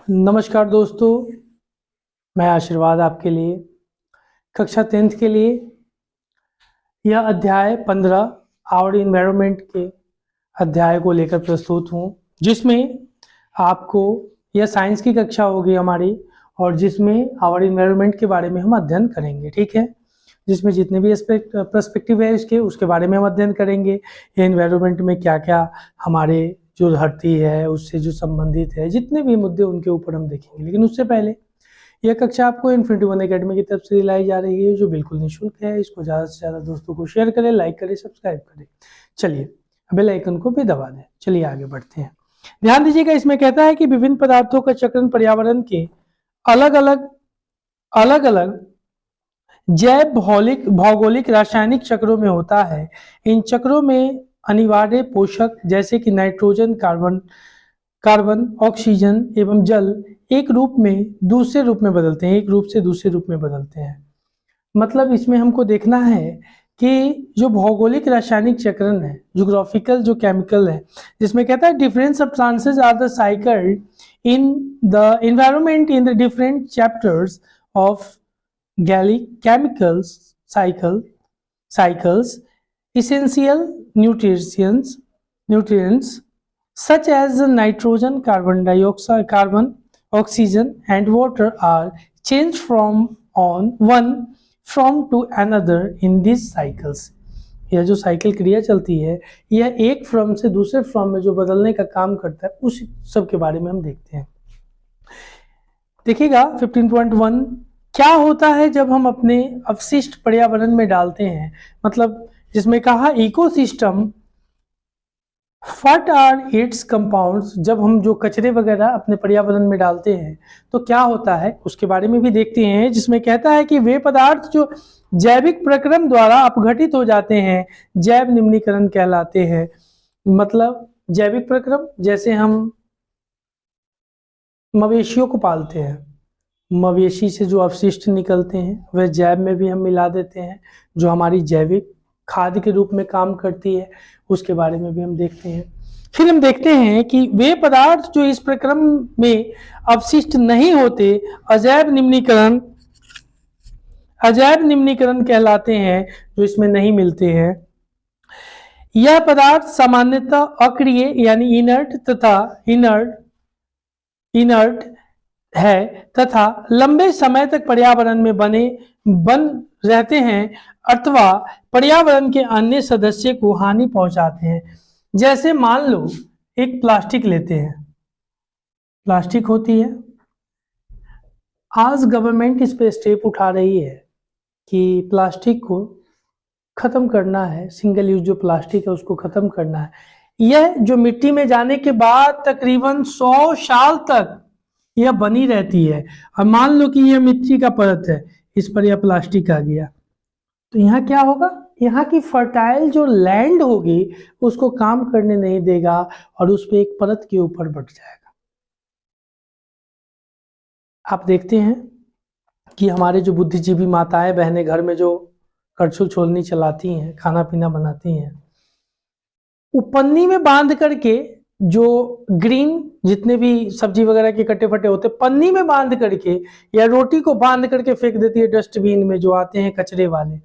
नमस्कार दोस्तों, मैं आशीर्वाद आपके लिए कक्षा 10th के लिए यह अध्याय 15 आवर इन्वायरमेंट के अध्याय को लेकर प्रस्तुत हूँ, जिसमें आपको यह साइंस की कक्षा होगी हमारी और जिसमें आवर इन्वायरमेंट के बारे में हम अध्ययन करेंगे। ठीक है, जिसमें जितने भी पर्सपेक्टिव है उसके बारे में हम अध्ययन करेंगे। ये इन्वायरमेंट में क्या क्या हमारे जो धरती है उससे जो संबंधित है, जितने भी मुद्दे उनके ऊपर हम देखेंगे। लेकिन उससे पहले यह कक्षा आपको इन्फिनिटी वन एकेडमी की तरफ से दिलाई जा रही है, जो बिल्कुल निःशुल्क है। इसको ज़्यादा से ज़्यादा दोस्तों को शेयर करें, लाइक करें, सब्सक्राइब करें। चलिए बेल आइकन को भी दबा दें। चलिए आगे बढ़ते हैं। ध्यान दीजिएगा, इसमें कहता है कि विभिन्न पदार्थों का चक्रण पर्यावरण के अलग अलग जैव भौगोलिक रासायनिक चक्रों में होता है। इन चक्रों में अनिवार्य पोषक जैसे कि नाइट्रोजन, कार्बन, ऑक्सीजन एवं जल एक रूप से दूसरे रूप में बदलते हैं। मतलब इसमें हमको देखना है कि जो भौगोलिक रासायनिक चक्रण है, ज्योग्राफिकल जो केमिकल है, जिसमें कहता है different substances are the cycle in the environment in the different chapters of chemicals cycles essential nutrients such as nitrogen, carbon dioxide, carbon, oxygen and water are changed from to another in these cycles। यह जो cycle क्रिया चलती है, यह एक form से दूसरे form में जो बदलने का काम करता है, उस सब के बारे में हम देखते हैं। देखिएगा 15.1 क्या होता है जब हम अपने अवशिष्ट पर्यावरण में डालते हैं। मतलब जिसमें कहा ecosystem what are its compounds. जब हम जो कचरे वगैरह अपने पर्यावरण में डालते हैं तो क्या होता है, उसके बारे में भी देखते हैं। जिसमें कहता है कि वे पदार्थ जो जैविक प्रक्रम द्वारा अपघटित हो जाते हैं जैव निम्नीकरण कहलाते हैं। मतलब जैविक प्रक्रम, जैसे हम मवेशियों को पालते हैं, मवेशी से जो अवशिष्ट निकलते हैं वह जैव में भी हम मिला देते हैं, जो हमारी जैविक खाद के रूप में काम करती है। उसके बारे में भी हम देखते हैं। फिर हम देखते हैं कि वे पदार्थ जो इस प्रक्रम में अवशिष्ट नहीं होते अजैव निम्नीकरण कहलाते हैं, जो इसमें नहीं मिलते हैं। यह पदार्थ सामान्यतः अक्रिय यानी इनर्ट है तथा लंबे समय तक पर्यावरण में बन रहते हैं अथवा पर्यावरण के अन्य सदस्य को हानि पहुंचाते हैं। जैसे मान लो एक प्लास्टिक लेते हैं, प्लास्टिक होती है। आज गवर्नमेंट इस पे स्टेप उठा रही है कि प्लास्टिक को खत्म करना है, सिंगल यूज जो प्लास्टिक है उसको खत्म करना है। यह जो मिट्टी में जाने के बाद तकरीबन 100 साल तक यह बनी रहती है। और मान लो कि यह मिट्टी का परत है, इस पर यह प्लास्टिक आ गया, तो यहाँ क्या होगा, यहाँ की फर्टाइल जो लैंड होगी उसको काम करने नहीं देगा और उस पर एक परत के ऊपर बढ़ जाएगा। आप देखते हैं कि हमारे जो बुद्धिजीवी माताएं बहनें घर में जो करछुल छोलनी चलाती हैं, खाना पीना बनाती हैं, वो पन्नी में बांध करके जो ग्रीन जितने भी सब्जी वगैरह के कट्टे फटे होते पन्नी में बांध करके या रोटी को बांध करके फेंक देती है डस्टबिन में, जो आते हैं कचरे वाले।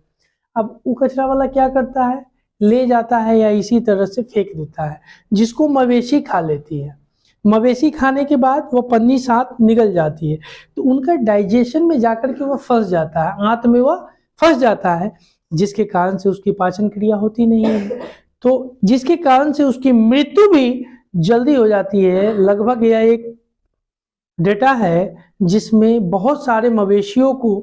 अब वो कचरा वाला क्या करता है, ले जाता है या इसी तरह से फेंक देता है, जिसको मवेशी खा लेती है। मवेशी खाने के बाद वो पन्नी साथ निकल जाती है, तो उनका डाइजेशन में जाकर के वह फंस जाता है, आंत में वह फंस जाता है, जिसके कारण से उसकी पाचन क्रिया होती नहीं है, तो जिसके कारण से उसकी मृत्यु भी जल्दी हो जाती है। लगभग यह एक डेटा है जिसमें बहुत सारे मवेशियों को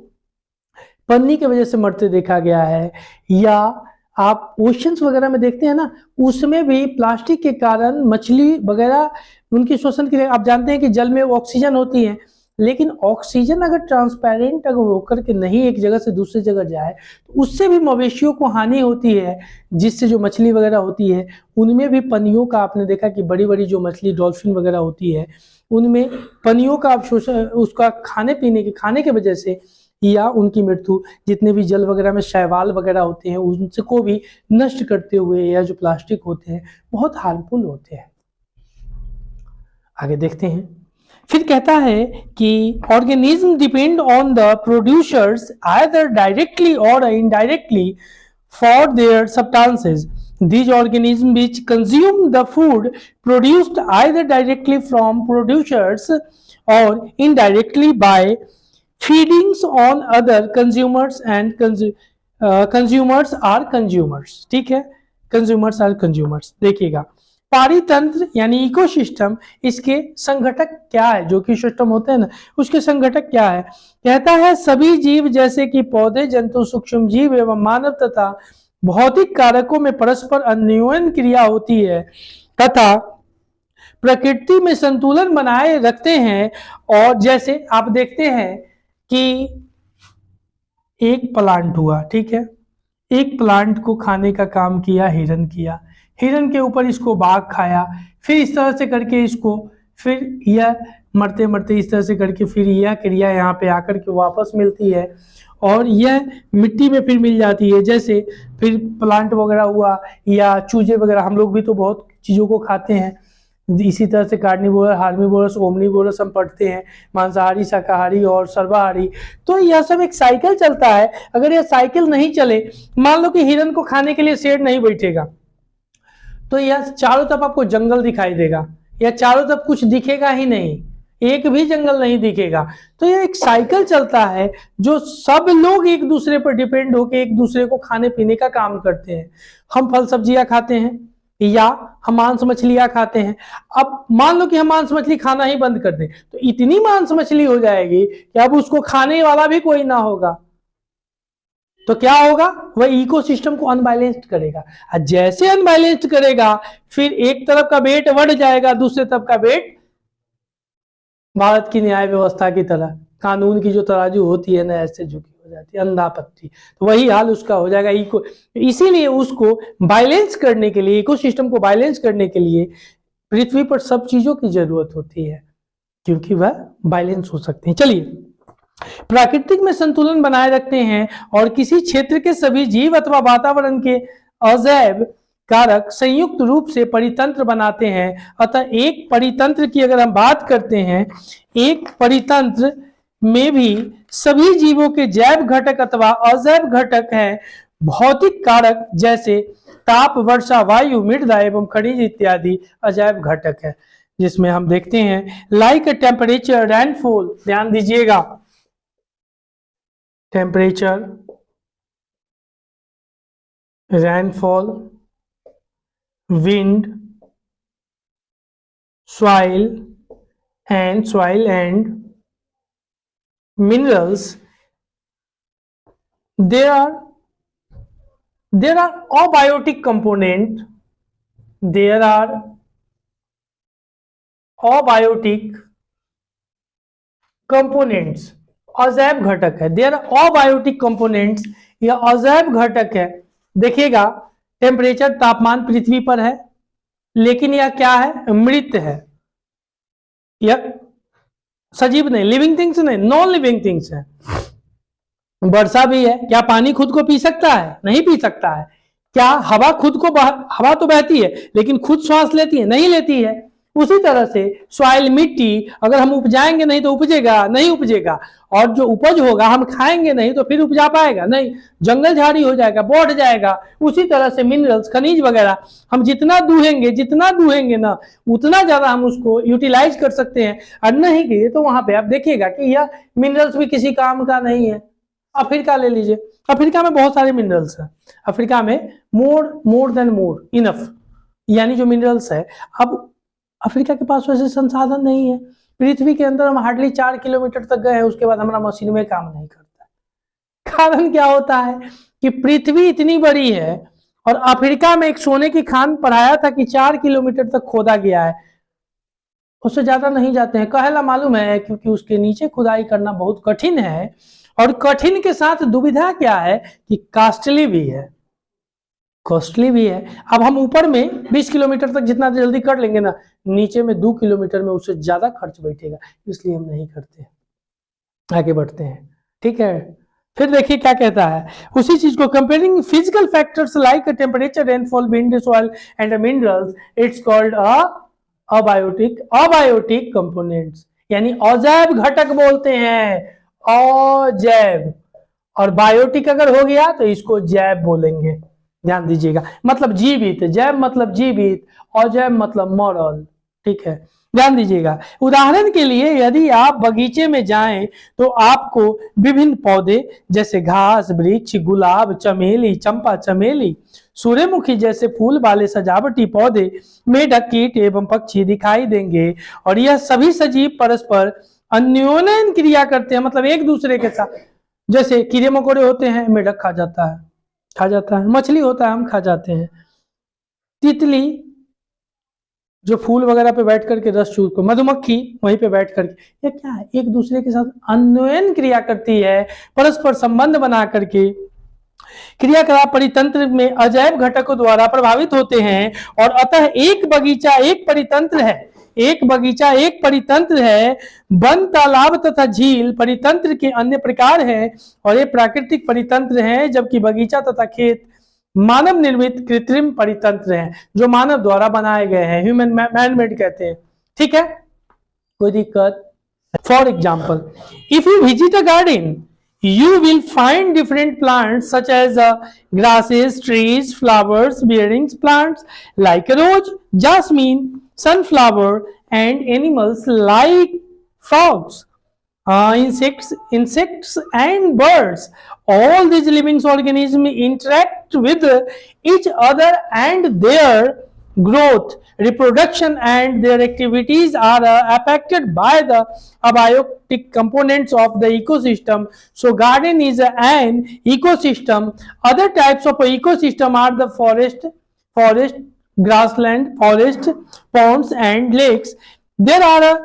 पन्नी की वजह से मरते देखा गया है। या आप ओशंस वगैरह में देखते हैं ना, उसमें भी प्लास्टिक के कारण मछली वगैरह उनकी श्वसन क्रिया, आप जानते हैं कि जल में ऑक्सीजन होती है, लेकिन ऑक्सीजन अगर ट्रांसपेरेंट अगर होकर के नहीं एक जगह से दूसरी जगह जाए तो उससे भी मवेशियों को हानि होती है, जिससे जो मछली वगैरह होती है उनमें भी पनियों का, आपने देखा कि बड़ी बड़ी जो मछली डॉल्फिन वगैरह होती है उनमें पनियों का अवशोषण, उसका खाने के वजह से या उनकी मृत्यु, जितने भी जल वगैरह में शैवाल वगैरह होते हैं उनको भी नष्ट करते हुए, या जो प्लास्टिक होते हैं बहुत हार्मफुल होते हैं। आगे देखते हैं फिर कहता है कि organism depend on the producers either directly or indirectly for their substances. These organisms which consume the food produced either directly from producers or indirectly by feedings on other consumers and consumers are consumers. ठीक है, consumers are consumers. देखिएगा, पारितंत्र यानी ecosystem, इसके संघटक क्या है, जो कि सिस्टम होते हैं ना, उसके संघटक क्या है. कहता है सभी जीव जैसे कि पौधे, जंतु, सूक्ष्म जीव एवं मानव तथा भौतिक कारकों में परस्पर अन्योन्य क्रिया होती है तथा प्रकृति में संतुलन बनाए रखते हैं. और जैसे आप देखते हैं कि एक प्लांट हुआ, ठीक है, एक प्लांट को खाने का काम किया हिरन, किया हिरन के ऊपर इसको बाघ खाया, फिर इस तरह से करके इसको, फिर यह मरते मरते इस तरह से करके फिर यह क्रिया यहाँ पे आकर के वापस मिलती है और यह मिट्टी में फिर मिल जाती है. जैसे फिर प्लांट वगैरह हुआ या चूजे वगैरह, हम लोग भी तो बहुत चीज़ों को खाते हैं. इसी तरह से कार्निवोरस, हार्निवोरस, ओमनिवोरस हम पढ़ते हैं, मांसाहारी, शाकाहारी और सर्वाहारी. तो यह सब एक साइकिल चलता है. अगर यह साइकिल नहीं चले, मान लो कि हिरन को खाने के लिए शेर नहीं बैठेगा, तो यह चारों तरफ आपको जंगल दिखाई देगा, या चारों तरफ कुछ दिखेगा ही नहीं, एक भी जंगल नहीं दिखेगा. तो यह एक साइकिल चलता है जो सब लोग एक दूसरे पर डिपेंड होकर एक दूसरे को खाने पीने का काम करते हैं. हम फल सब्जियां खाते हैं या हम मांस मछलियां खाते हैं. अब मान लो कि हम मांस मछली खाना ही बंद कर दें, तो इतनी मांस मछली हो जाएगी कि अब उसको खाने वाला भी कोई ना होगा. तो क्या होगा, वह इकोसिस्टम को अनबैलेंस्ड करेगा. और जैसे अनबैलेंस्ड करेगा, फिर एक तरफ का वेट बढ़ जाएगा, दूसरे तरफ का वेट, भारत की न्याय व्यवस्था की तरह कानून की जो तराजू होती है ना, ऐसे झुकी हो जाती है, अंधा पत्ती. तो वही हाल उसका हो जाएगा. इसीलिए उसको बैलेंस करने के लिए, इकोसिस्टम को बैलेंस करने के लिए पृथ्वी पर सब चीजों की जरूरत होती है, क्योंकि वह बैलेंस हो सकते हैं. चलिए, प्राकृतिक में संतुलन बनाए रखते हैं और किसी क्षेत्र के सभी जीव अथवा वातावरण के अजैव कारक संयुक्त रूप से परितंत्र बनाते हैं. अतः एक परितंत्र की अगर हम बात करते हैं, एक परितंत्र में भी सभी जीवों के जैव घटक अथवा अजैव घटक हैं. भौतिक कारक जैसे ताप, वर्षा, वायु, मृदा एवं खनिज इत्यादि अजैव घटक है, जिसमें हम देखते हैं लाइक टेम्परेचर, रैनफॉल, ध्यान दीजिएगा, temperature, रैनफॉल, wind, soil and minerals. There are abiotic component. There are abiotic components. अजैव घटक है. There are abiotic components, या अजैव घटक है. देखिएगा, टेम्परेचर, तापमान पृथ्वी पर है, लेकिन यह क्या है, मृत है, यह सजीव नहीं, लिविंग थिंग्स नहीं, नॉन लिविंग थिंग्स है. वर्षा भी है, क्या पानी खुद को पी सकता है, नहीं पी सकता है. क्या हवा खुद को, हवा तो बहती है लेकिन खुद श्वास लेती है, नहीं लेती है. उसी तरह से सॉइल, मिट्टी, अगर हम उपजाएंगे नहीं तो उपजेगा, नहीं उपजेगा, और जो उपज होगा हम खाएंगे नहीं तो फिर उपजा पाएगा नहीं, जंगल झाड़ी हो जाएगा, बढ़ जाएगा. उसी तरह से मिनरल्स, खनिज वगैरह, हम जितना दूहेंगे ना, उतना ज्यादा हम उसको यूटिलाइज कर सकते हैं. और नहीं कि तो वहां पे आप देखिएगा कि यह मिनरल्स भी किसी काम का नहीं है. अफ्रीका ले लीजिए, अफ्रीका में बहुत सारे मिनरल्स हैं. अफ्रीका में मोर देन मोर इनफ, यानी जो मिनरल्स है. अब अफ्रीका के पास वैसे संसाधन नहीं है. पृथ्वी के अंदर हम हार्डली 4 किलोमीटर तक गए हैं, उसके बाद हमारा मशीन में काम नहीं करता. कारण क्या होता है कि पृथ्वी इतनी बड़ी है और अफ्रीका में एक सोने की खान पढ़ाया था कि 4 किलोमीटर तक खोदा गया है, उससे ज्यादा नहीं जाते हैं. कहेला मालूम है, क्योंकि उसके नीचे खुदाई करना बहुत कठिन है, और कठिन के साथ दुविधा क्या है कि कॉस्टली भी है. अब हम ऊपर में 20 किलोमीटर तक जितना जल्दी कर लेंगे ना, नीचे में 2 किलोमीटर में उससे ज्यादा खर्च बैठेगा, इसलिए हम नहीं करते, आगे बढ़ते हैं. ठीक है, फिर देखिए क्या कहता है उसी चीज को, comparing physical factors like temperature, rainfall, wind, soil and minerals, it's called abiotic components. यानी अजैव घटक बोलते हैं, अजैव। और बायोटिक अगर हो गया तो इसको जैव बोलेंगे, ध्यान दीजिएगा। मतलब जीवित, जैव मतलब जीवित, अजैव मतलब मरल, ठीक है, ध्यान दीजिएगा। उदाहरण के लिए यदि आप बगीचे में जाएं तो आपको विभिन्न पौधे जैसे घास, वृक्ष, गुलाब, चमेली, चंपा चमेली, सूर्यमुखी जैसे फूल वाले सजावटी पौधे, मेढक, कीट एवं पक्षी दिखाई देंगे। और यह सभी सजीव परस्पर अन्योन्य क्रिया करते हैं, मतलब एक दूसरे के साथ। जैसे कीड़े मकोड़े होते हैं, मेढक खा जाता है, मछली होता है, हम खा जाते हैं, तितली जो फूल वगैरह पे बैठ करके रस चूस को, मधुमक्खी वहीं पे बैठ करके, ये क्या है, एक दूसरे के साथ अन्योन्य क्रिया करती है, परस्पर संबंध बना करके क्रियाकलाप परितंत्र में अजैव घटकों द्वारा प्रभावित होते हैं। और अतः एक बगीचा एक परितंत्र है, एक बगीचा एक परितंत्र है, वन, तालाब तथा झील परितंत्र के अन्य प्रकार हैं और ये प्राकृतिक परितंत्र हैं, जबकि बगीचा तथा खेत मानव निर्मित कृत्रिम परितंत्र हैं, जो मानव द्वारा बनाए गए हैं, ह्यूमन मैनमेड कहते हैं, ठीक है, कोई दिक्कत। For example, if you visit a garden you will find different plants such as grasses, trees, flowers bearing plants like rose, jasmine, sunflower, and animals like frogs, insects and birds. All these living organisms interact with each other, and their growth, reproduction, and their activities are affected by the abiotic components of the ecosystem. So garden is an ecosystem. Other types of ecosystem are the forest, grassland, forest, ponds, and lakes. There are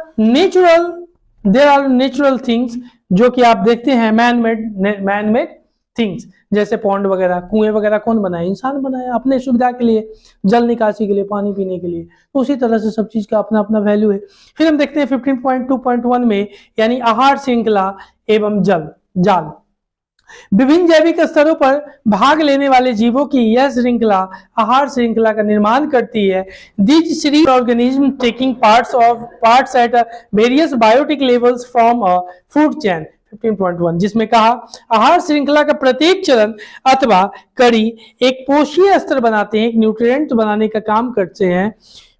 natural things जो कि आप देखते हैं, man made things, जैसे pond वगैरह, कुएं वगैरह कौन बनाए, इंसान बनाया अपने सुविधा के लिए, जल निकासी के लिए, पानी पीने के लिए। तो उसी तरह से सब चीज का अपना अपना वैल्यू है। फिर हम देखते हैं 15.2.1 में, यानी आहार श्रृंखला एवं जाल। विभिन्न जैविक स्तरों पर भाग लेने वाले जीवों की यह श्रृंखला आहार श्रृंखला का निर्माण करती है। These three organisms taking parts at various biotic levels from a food chain 15.1, जिसमें कहा आहार श्रृंखला का प्रत्येक चरण अथवा कड़ी एक पोषीय स्तर बनाते हैं, एक न्यूट्रिएंट बनाने का काम करते हैं।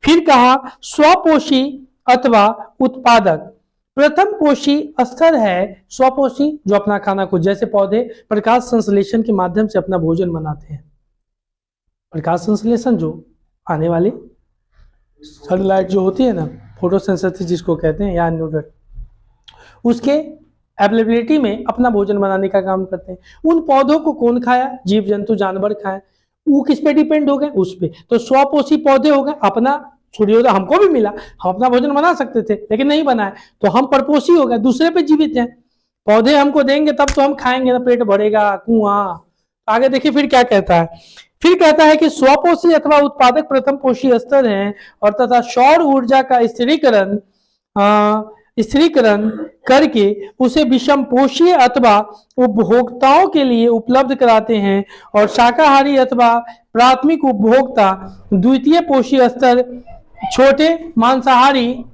फिर कहा स्वपोषी अथवा उत्पादक। प्रथम पोषी स्तर है स्वपोषी, जो अपना खाना खुद, जैसे पौधे प्रकाश संश्लेषण के माध्यम से अपना भोजन बनाते हैं। प्रकाश संश्लेषण जो आने वाली सनलाइट जो होती है ना, फोटोसिंथेसिस जिसको कहते हैं, या न्यूट्रन, उसके अवेलेबिलिटी में अपना भोजन बनाने का काम करते हैं। उन पौधों को कौन खाया, जीव जंतु जानवर खाए, वो किस पे डिपेंड हो गए, उस पे। तो स्वपोषी पौधे हो गए, अपना सूर्योदय हमको भी मिला, हम अपना भोजन बना सकते थे लेकिन नहीं बनाए, तो हम परपोषी हो गए, दूसरे पे जीवित हैं। पौधे हमको देंगे तब तो हम खाएंगे ना, पेट भरेगा, कुआं। आगे देखिए फिर क्या कहता है, फिर कहता है कि स्वपोषी अथवा उत्पादक प्रथम पोषी स्तर है, और तथा सौर ऊर्जा का स्थिरीकरण करके उसे विषम पोषीय अथवा उपभोक्ताओं के लिए उपलब्ध कराते हैं। और शाकाहारी अथवा प्राथमिक उपभोक्ता द्वितीय पोषीय स्तर, छोटे मांसाहारी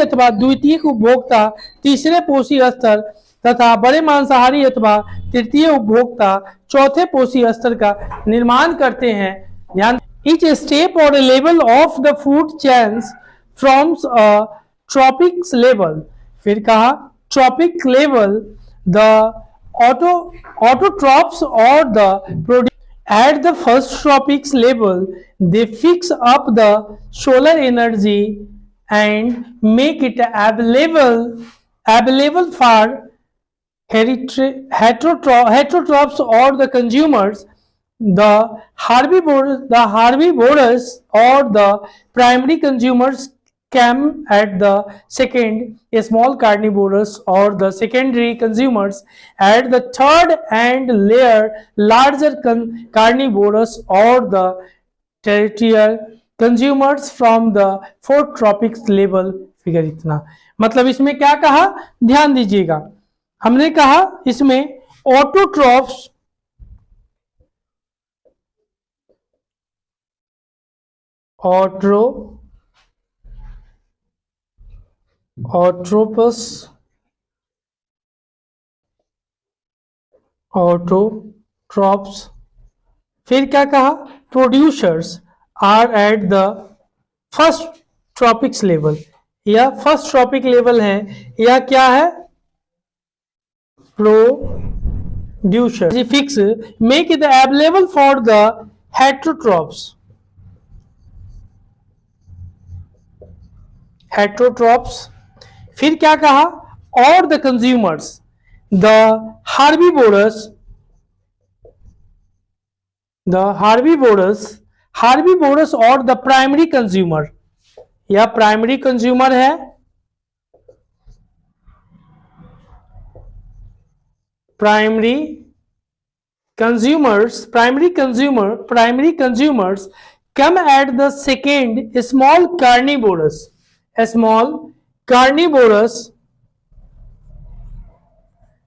अथवा द्वितीय उपभोक्ता तीसरे पोषीय स्तर, तथा बड़े मांसाहारी अथवा तृतीय उपभोक्ता चौथे पोषीय स्तर का निर्माण करते हैं। ध्यान, each step or level of the food chains forms a tropics level। फिर कहा tropic level, the autotrophs or the produce at the first tropics level, they fix up the solar energy and make it available for heterotrophs or the consumers. The herbivores or the primary consumers come at the second, small carnivores or the secondary consumers at the third, and larger carnivores or the terrestrial consumers from the fourth tropics level। Figure इतना, मतलब इसमें क्या कहा, ध्यान दीजिएगा, हमने कहा इसमें ऑटोट्रॉफ्स, ऑट्रोपस, ऑटोट्रॉप्स। फिर क्या कहा, producers are at the first tropics level, या फर्स्ट ट्रॉपिक लेवल है, या क्या है, producer fix make it available for the heterotrophs, heterotrophs. फिर क्या कहा, और the consumers the herbivorous, herbivorous और द प्राइमरी कंज्यूमर, या प्राइमरी कंज्यूमर है, primary consumers come at the second small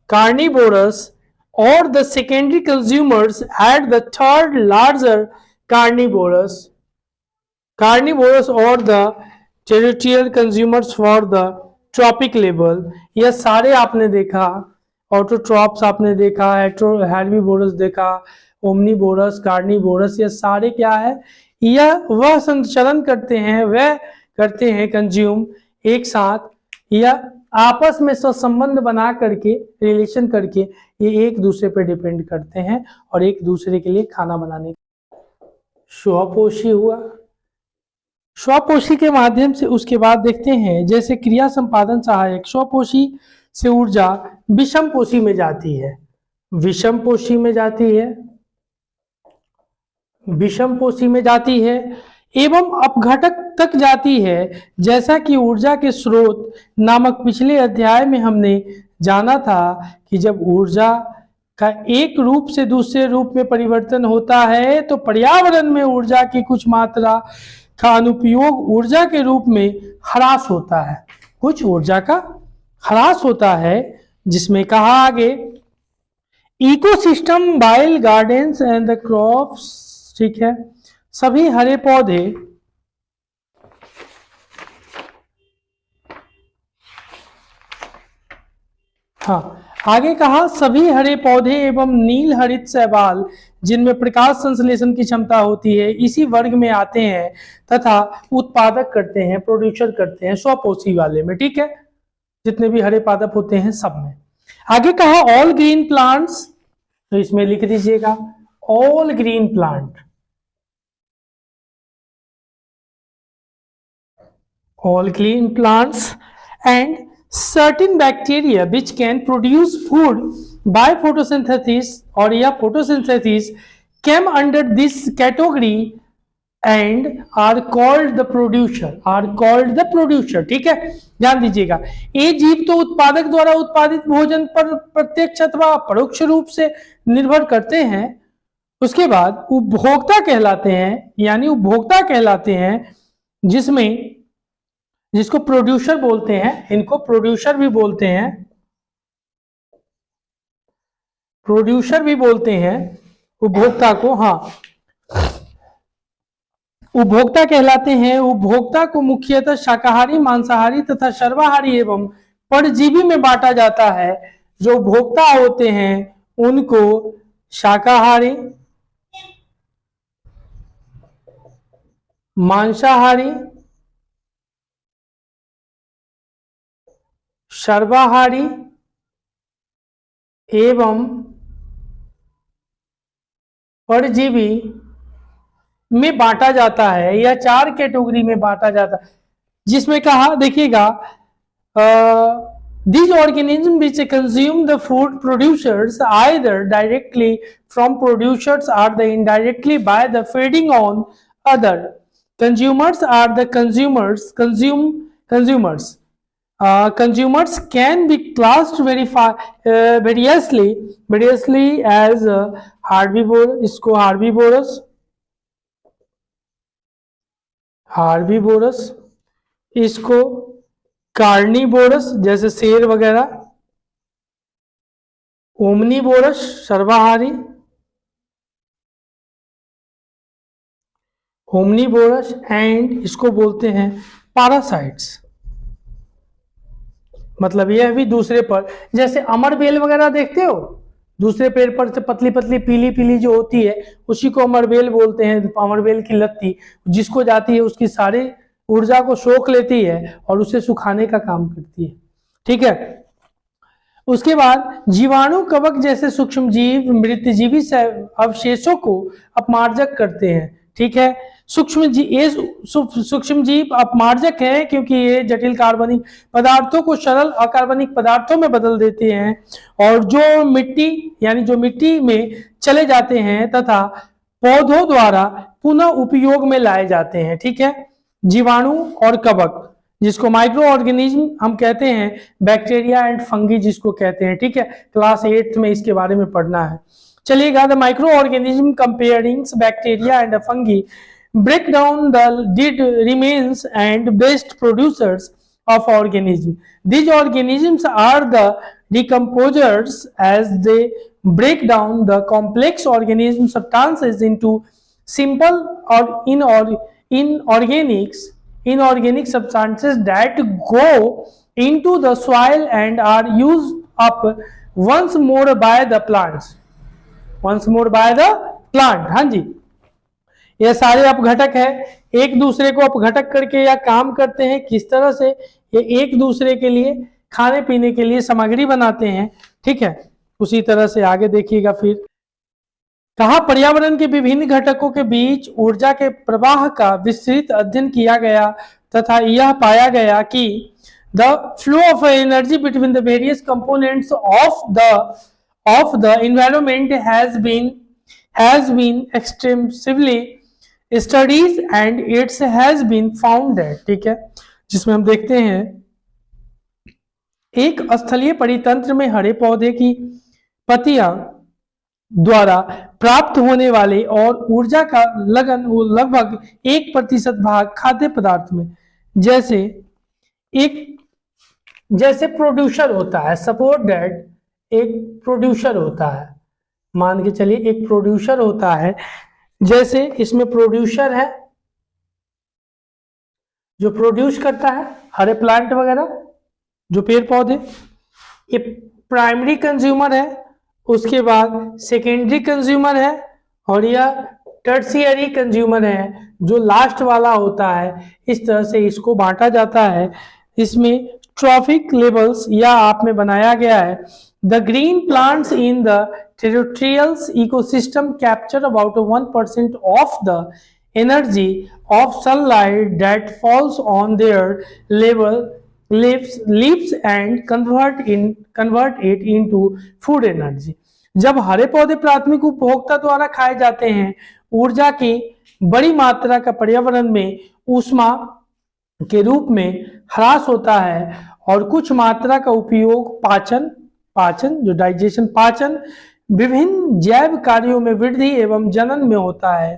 carnivorous or the secondary consumers at the third larger carnivorous or the terrestrial consumers for the trophic level. यह सारे आपने देखा, autotrophs आपने देखा, हेर्बिवोरस देखा, omnivorous, carnivorous, ये सारे क्या है, यह वह संचरण करते हैं कंज्यूम एक साथ, या आपस में संबंध बना करके, रिलेशन करके, ये एक दूसरे पर डिपेंड करते हैं और एक दूसरे के लिए खाना बनाने। स्वपोषी हुआ, स्वपोषी के माध्यम से उसके बाद देखते हैं, जैसे क्रिया संपादन सहायक, स्वपोषी से ऊर्जा विषमपोषी में जाती है, विषमपोषी में जाती है एवं अपघटक तक जाती है, जैसा कि ऊर्जा के स्रोत नामक पिछले अध्याय में हमने जाना था कि जब ऊर्जा का एक रूप से दूसरे रूप में परिवर्तन होता है तो पर्यावरण में ऊर्जा की कुछ मात्रा का अनुपयोग ऊर्जा के रूप में ह्रास होता है, कुछ ऊर्जा का ह्रास होता है, जिसमें कहा आगे, ecosystem, wild gardens and the crops, ठीक है, सभी हरे पौधे, हाँ आगे कहा, सभी हरे पौधे एवं नील हरित शैवाल जिनमें प्रकाश संश्लेषण की क्षमता होती है इसी वर्ग में आते हैं तथा उत्पादक करते हैं, प्रोड्यूसर करते हैं स्वपोषी वाले में, ठीक है, जितने भी हरे पादप होते हैं सब में। आगे कहा ऑल ग्रीन प्लांट्स, तो इसमें लिख दीजिएगा all green plant, all green plants and certain bacteria which can produce food by photosynthesis or yeah photosynthesis came under this category and are called the producer, ठीक है, ध्यान दीजिएगा, ये जीव तो उत्पादक द्वारा उत्पादित भोजन पर प्रत्यक्ष अथवा परोक्ष रूप से निर्भर करते हैं, उसके बाद उपभोक्ता कहलाते हैं, यानी उपभोक्ता कहलाते हैं, जिसको प्रोड्यूसर बोलते हैं, इनको प्रोड्यूसर भी बोलते हैं, उपभोक्ता को, हाँ उपभोक्ता कहलाते हैं। उपभोक्ता को मुख्यतः शाकाहारी, मांसाहारी तथा सर्वाहारी एवं परजीवी में बांटा जाता है। जो उपभोक्ता होते हैं उनको शाकाहारी, मांसाहारी, सर्वाहारी एवं परजीवी में बांटा जाता है, या 4 कैटेगरी में बांटा जाता है, जिसमें कहा देखिएगा, these organisms which consume the food producers either directly from producers or the indirectly by the feeding on other consumers are the consumers can be classed variously as herbivore, इसको हार्बीवोरस, इसको carnivorous जैसे शेर वगैरह, omnivorous सर्वाहारी, omnivorous, and इसको बोलते हैं parasites, मतलब यह भी दूसरे पर, जैसे अमर बेल वगैरह देखते हो, दूसरे पेड़ पर से पतली पतली पीली पीली जो होती है उसी को अमरबेल बोलते हैं। अमरबेल की लत्ती जिसको जाती है उसकी सारी ऊर्जा को सोख लेती है और उसे सुखाने का काम करती है। ठीक है, उसके बाद जीवाणु, कवक जैसे सूक्ष्म जीव मृतजीवी अवशेषों को अपमार्जक करते हैं। ठीक है, सूक्ष्म जीव अपमार्जक है क्योंकि ये जटिल कार्बनिक पदार्थों को सरल अकार्बनिक पदार्थों में बदल देते हैं और जो मिट्टी में चले जाते हैं तथा पौधों द्वारा पुनः उपयोग में लाए जाते हैं। ठीक है, जीवाणु और कवक जिसको माइक्रो ऑर्गेनिज्म हम कहते हैं, बैक्टीरिया एंड फंगी जिसको कहते हैं। ठीक है, क्लास 8 में इसके बारे में पढ़ना है। चलिएगा, the micro organism comparing bacteria and fungi break down the dead remains and best producers of organisms. These organisms are the decomposers as they break down the complex organism substances into simple or inorganic substances that go into the soil and are used up once more by the plants. हाँ जी, ये सारे अपघटक है, एक दूसरे को अपघटक करके या काम करते हैं। किस तरह से? ये एक दूसरे के लिए खाने पीने के लिए सामग्री बनाते हैं। ठीक है, उसी तरह से आगे देखिएगा। फिर कहा, पर्यावरण के विभिन्न घटकों के बीच ऊर्जा के प्रवाह का विस्तृत अध्ययन किया गया तथा यह पाया गया कि the flow of energy between the various components of the environment has been extensively studies and its has been found that. ठीक है, जिसमें हम देखते हैं एक स्थलीय परितंत्र में हरे पौधे की पत्तियां द्वारा प्राप्त होने वाले और ऊर्जा का लगभग 1% भाग खाद्य पदार्थ में जैसे प्रोड्यूसर होता है। सपोज दैट एक प्रोड्यूसर होता है, मान के चलिए एक प्रोड्यूसर होता है, जैसे इसमें प्रोड्यूसर है जो प्रोड्यूस करता है हरे प्लांट वगैरह जो पेड़ पौधे, ये प्राइमरी कंज्यूमर है, उसके बाद सेकेंडरी कंज्यूमर है और यह टर्शियरी कंज्यूमर है जो लास्ट वाला होता है। इस तरह से इसको बांटा जाता है। इसमें ट्रॉफिक लेवल्स या आप में बनाया गया है। The green plants in the territorial ecosystem capture about 1% of the energy of sunlight that falls on their leaves and convert it into food energy. जब हरे पौधे प्राथमिक उपभोक्ता द्वारा खाए जाते हैं, ऊर्जा की बड़ी मात्रा का पर्यावरण में ऊष्मा के रूप में ह्रास होता है और कुछ मात्रा का उपयोग पाचन विभिन्न जैव कार्यों में वृद्धि एवं जनन में होता है।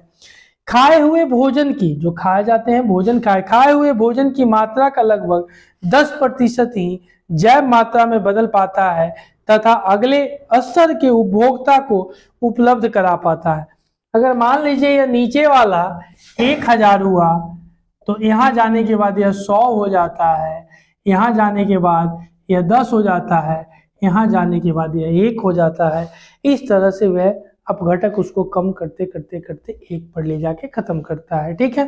खाए हुए भोजन की जो खाए जाते हैं खाए हुए भोजन की मात्रा का लगभग 10% ही जैव मात्रा में बदल पाता है तथा अगले स्तर के उपभोक्ता को उपलब्ध करा पाता है। अगर मान लीजिए यह नीचे वाला 1000 हुआ तो यहाँ जाने के बाद यह 100 हो जाता है, यहाँ जाने के बाद यह 10 हो जाता है, यहाँ जाने के बाद यह 1 हो जाता है। इस तरह से वह अपघटक उसको कम करते करते करते 1 पर ले जाके खत्म करता है। ठीक है,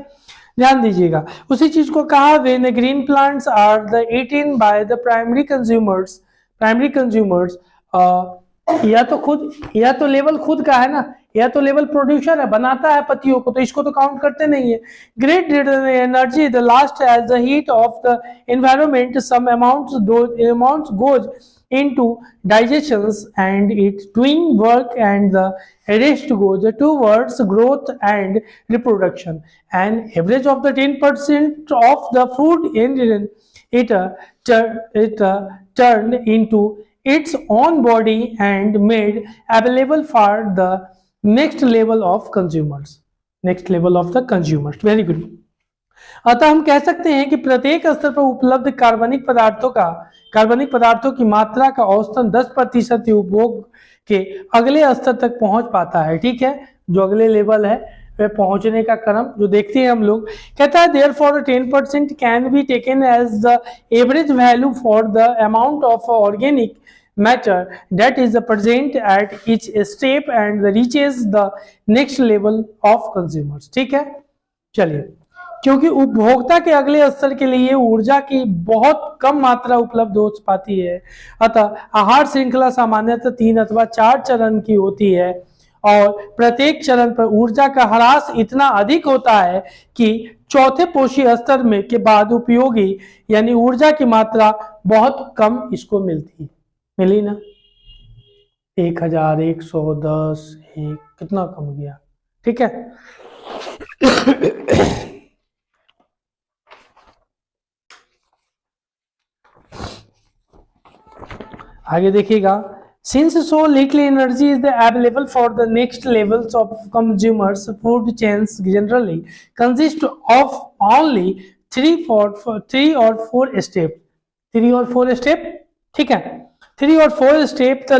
ध्यान दीजिएगा। उसी चीज को कहा, when green plants are the eaten by the primary consumers या तो लेवल खुद का है ना, या तो लेवल प्रोड्यूसर है, बनाता है पत्तियों को, तो इसको तो काउंट करते नहीं है। Great energy the last as the heat of the environment some amounts goes into digestions and it doing work and the rest goes towards growth and reproduction. An average of the 10% of the food it turned into its own body and made available for the next level of consumers. Very good. अतः हम कह सकते हैं कि प्रत्येक स्तर पर उपलब्ध कार्बनिक पदार्थों की मात्रा का औसतन 10% उपभोग के अगले स्तर तक पहुंच पाता है। ठीक है, जो अगले लेवल है वह पहुंचने का क्रम जो देखते हैं हम लोग। कहता है there for 10% can be taken as the average value for the amount of organic matter that is present at each step and reaches the next level of consumers। ठीक है, चलिए, क्योंकि उपभोक्ता के अगले स्तर के लिए ऊर्जा की बहुत कम मात्रा उपलब्ध हो पाती है, अतः आहार श्रृंखला सामान्यतः 3 अथवा 4 चरण की होती है और प्रत्येक चरण पर ऊर्जा का ह्रास इतना अधिक होता है कि चौथे पोषी स्तर में के बाद उपयोगी यानी ऊर्जा की मात्रा बहुत कम इसको मिलती है। मिली ना, 1110 1 कितना कम गया। ठीक है, आगे देखिएगा, since so little energy is available for the next levels of consumers, food chains generally consist of only 3 or 4 steps। 3 और 4 स्टेप, ठीक है, 3 or 4 steps,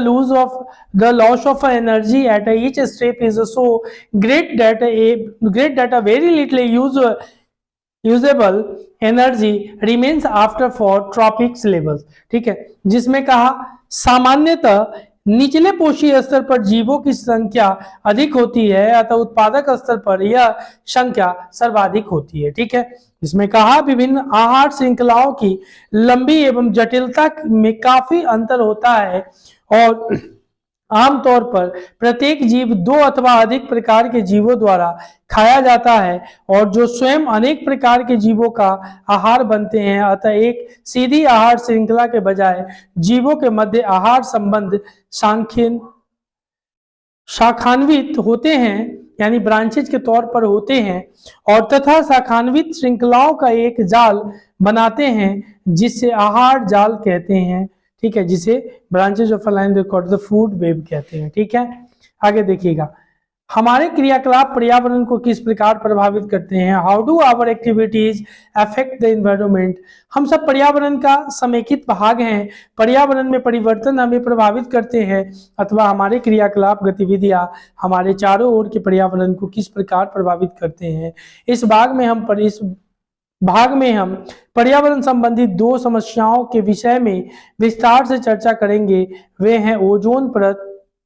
the loss of energy at each step is so great that a very little usable energy remains after for tropics levels। ठीक है, जिसमें कहा सामान्यतः निचले पोषी स्तर पर जीवों की संख्या अधिक होती है अतः उत्पादक स्तर पर यह संख्या सर्वाधिक होती है। ठीक है, इसमें कहा विभिन्न आहार श्रृंखलाओं की लंबी एवं जटिलता में काफी अंतर होता है और आमतौर पर प्रत्येक जीव 2 अथवा अधिक प्रकार के जीवों द्वारा खाया जाता है और जो स्वयं अनेक प्रकार के जीवों का आहार बनते हैं, अतः एक सीधी आहार श्रृंखला के बजाय जीवों के मध्य आहार संबंध शाखान्वित होते हैं यानी ब्रांचेज के तौर पर होते हैं और तथा शाखान्वित श्रृंखलाओं का एक जाल बनाते हैं जिससे आहार जाल कहते हैं। ठीक है, जिसे branches of line record the food web कहते हैं। ठीक है, आगे देखिएगा, हमारे क्रियाकलाप पर्यावरण को किस प्रकार प्रभावित करते हैं। How do our activities affect the environment. हम सब पर्यावरण का समेकित भाग हैं। पर्यावरण में परिवर्तन हमें प्रभावित करते हैं अथवा हमारे क्रियाकलाप गतिविधियां हमारे चारों ओर के पर्यावरण को किस प्रकार प्रभावित करते हैं। इस भाग में हम पर्यावरण संबंधी 2 समस्याओं के विषय में विस्तार से चर्चा करेंगे। वे हैं ओजोन परत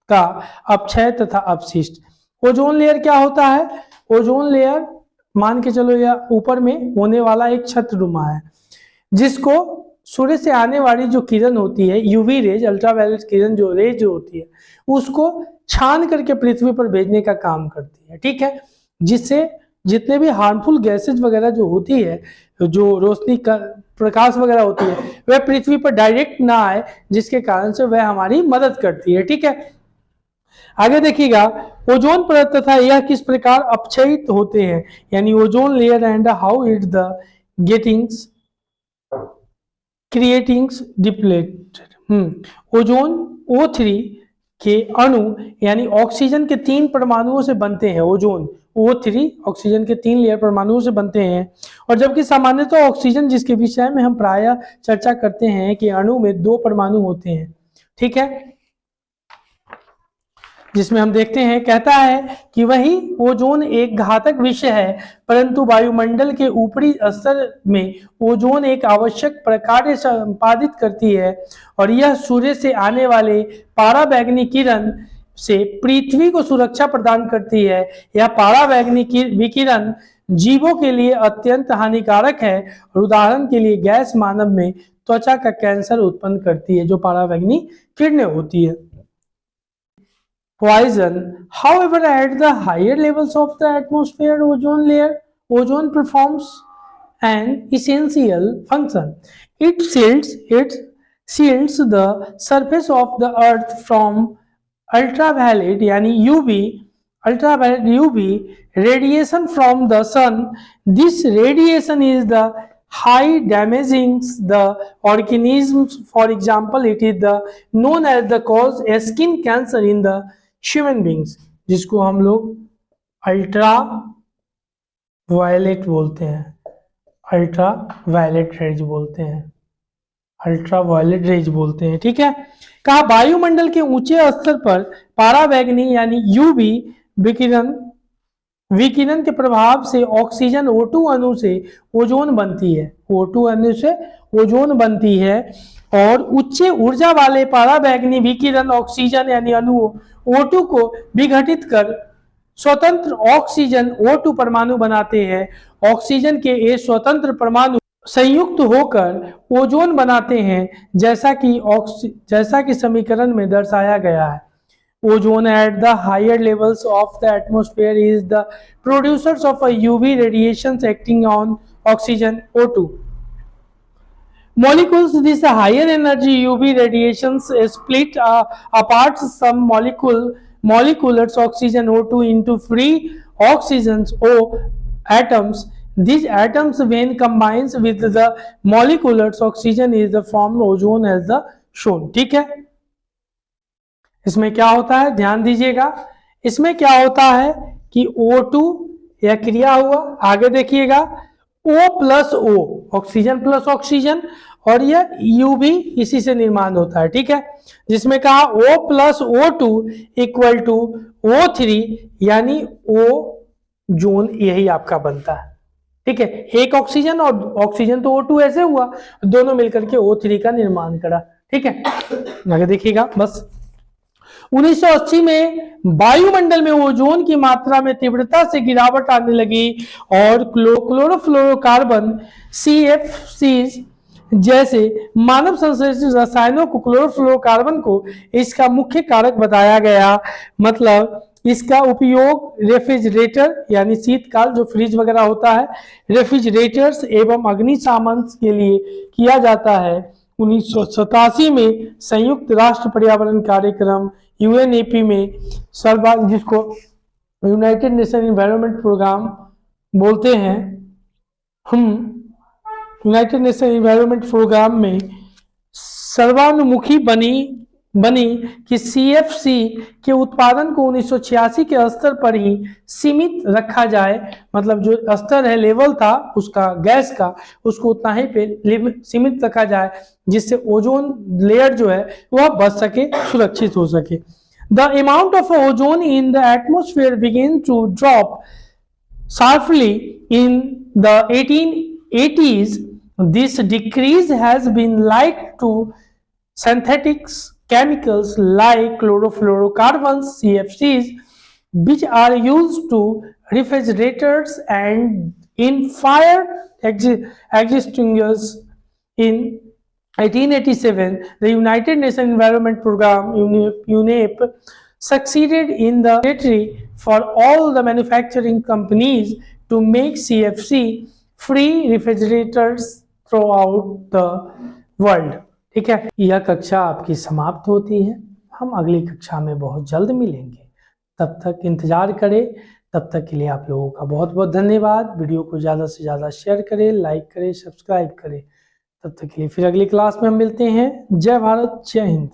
का अपक्षय तथा अपशिष्ट। ओजोन लेयर क्या होता है? ओजोन लेयर मान के चलो यह ऊपर में होने वाला एक छत्रनुमा है जिसको सूर्य से आने वाली जो किरण होती है, यूवी रेज, अल्ट्रावायलेट किरण जो रेज जो होती है, उसको छान करके पृथ्वी पर भेजने का काम करती है। ठीक है, जिससे जितने भी हार्मफुल गैसेज वगैरह जो होती है, जो रोशनी का प्रकाश वगैरह होती है, वह पृथ्वी पर डायरेक्ट ना आए, जिसके कारण से वह हमारी मदद करती है। ठीक है, आगे देखिएगा, ओजोन परत तथा यह किस प्रकार अपक्षयित होते हैं, यानी ozone layer and how it the gettings creatings depleted. Ozone O3 के अणु यानी ऑक्सीजन के 3 परमाणुओं से बनते हैं। ओजोन O3 ऑक्सीजन के 3 लेयर परमाणुओं से बनते हैं और जबकि सामान्यतः ऑक्सीजन, जिसके विषय में हम प्रायः चर्चा करते हैं कि अणु में 2 परमाणु होते हैं। ठीक है, जिसमें हम देखते हैं, कहता है कि वही ओजोन एक घातक विषय है परंतु वायुमंडल के ऊपरी स्तर में ओजोन एक आवश्यक कार्य संपादित करती है और यह सूर्य से आने वाले पराबैंगनी किरण से पृथ्वी को सुरक्षा प्रदान करती है। यह पराबैंगनी विकिरण जीवों के लिए अत्यंत हानिकारक है और उदाहरण के लिए गैस मानव में त्वचा का कैंसर उत्पन्न करती है, जो पराबैंगनी किरणें होती है। Poison. However, at the higher levels of the atmosphere ozone layer, ozone performs an essential function. It shields the surface of the earth from ultraviolet यानी UV radiation from the sun. This radiation is the high damaging the organisms. For example, it is the known as the cause skin cancer in the human beings, जिसको हम लोग ultra violet बोलते हैं, ultra violet rays बोलते हैं, ultra violet rays बोलते हैं। ठीक है, कहा वायुमंडल के ऊंचे स्तर पर पराबैंगनी यानी यूवी विकिरण विकिरण के प्रभाव से ऑक्सीजन O2 अणु से ओजोन बनती है, O2 अणु से ओजोन बनती है। और उच्च ऊर्जा वाले पराबैंगनी विकिरण ऑक्सीजन यानी अणु O2 को विघटित कर स्वतंत्र ऑक्सीजन O2 परमाणु बनाते हैं। ऑक्सीजन के ये स्वतंत्र परमाणु संयुक्त होकर ओजोन बनाते हैं, जैसा कि समीकरण में दर्शाया गया है। Ozone at the higher levels of the atmosphere is the producers of a UV radiations acting on oxygen O2. Molecules, these higher energy UV radiations split apart some molecular oxygen O2 into free oxygens O atoms. These atoms when combines with the molecular oxygen is the formed ozone as the shown. ठीक है, इसमें क्या होता है ध्यान दीजिएगा। इसमें क्या होता है कि O2 यह क्रिया हुआ, आगे देखिएगा O plus O oxygen plus oxygen, और यह UV इसी से निर्माण होता है। ठीक है, जिसमें कहा O plus O2 equal to O3 यानी ओजोन, यही आपका बनता है। ठीक है, एक ऑक्सीजन और ऑक्सीजन तो O2 ऐसे हुआ, दोनों मिलकर के O3 का निर्माण करा। ठीक है, आगे देखिएगा। बस 1980 में वायुमंडल में ओजोन की मात्रा में तीव्रता से गिरावट आने लगी और क्लोरोफ्लोरोकार्बन CFCs जैसे मानव संश्लेषित रसायनों को क्लोरोफ्लोरोकार्बन को इसका मुख्य कारक बताया गया। मतलब इसका उपयोग रेफ्रिजरेटर यानी शीतकाल जो फ्रिज वगैरह होता है, रेफ्रिजरेटर्स एवं अग्निशामन के लिए किया जाता है। 1987 में संयुक्त राष्ट्र पर्यावरण कार्यक्रम UNEP में जिसको यूनाइटेड नेशन एनवायरनमेंट प्रोग्राम बोलते हैं, हम यूनाइटेड नेशन एनवायरनमेंट प्रोग्राम में सर्वानुमुखी बनी कि CFC के उत्पादन को 1986 के स्तर पर ही सीमित रखा जाए। मतलब जो स्तर है, लेवल था उसका गैस का, उसको उतना ही पे सीमित रखा जाए, जिससे ओजोन लेयर जो है वह बच सके, सुरक्षित हो सके। The amount of ozone in the atmosphere began to drop sharply in the 1880s. This decrease has been linked to synthetic chemicals like chlorofluorocarbons CFCs, which are used to refrigerators and in fire extinguishers. In 1887, the United Nations Environment Program UNEP succeeded in the mandatory for all the manufacturing companies to make CFC free refrigerators throughout the world. ठीक है, यह कक्षा आपकी समाप्त होती है। हम अगली कक्षा में बहुत जल्द मिलेंगे, तब तक इंतजार करें। तब तक के लिए आप लोगों का बहुत बहुत धन्यवाद। वीडियो को ज़्यादा से ज़्यादा शेयर करें, लाइक करें, सब्सक्राइब करें। तब तक के लिए फिर अगली क्लास में हम मिलते हैं। जय भारत, जय हिंद।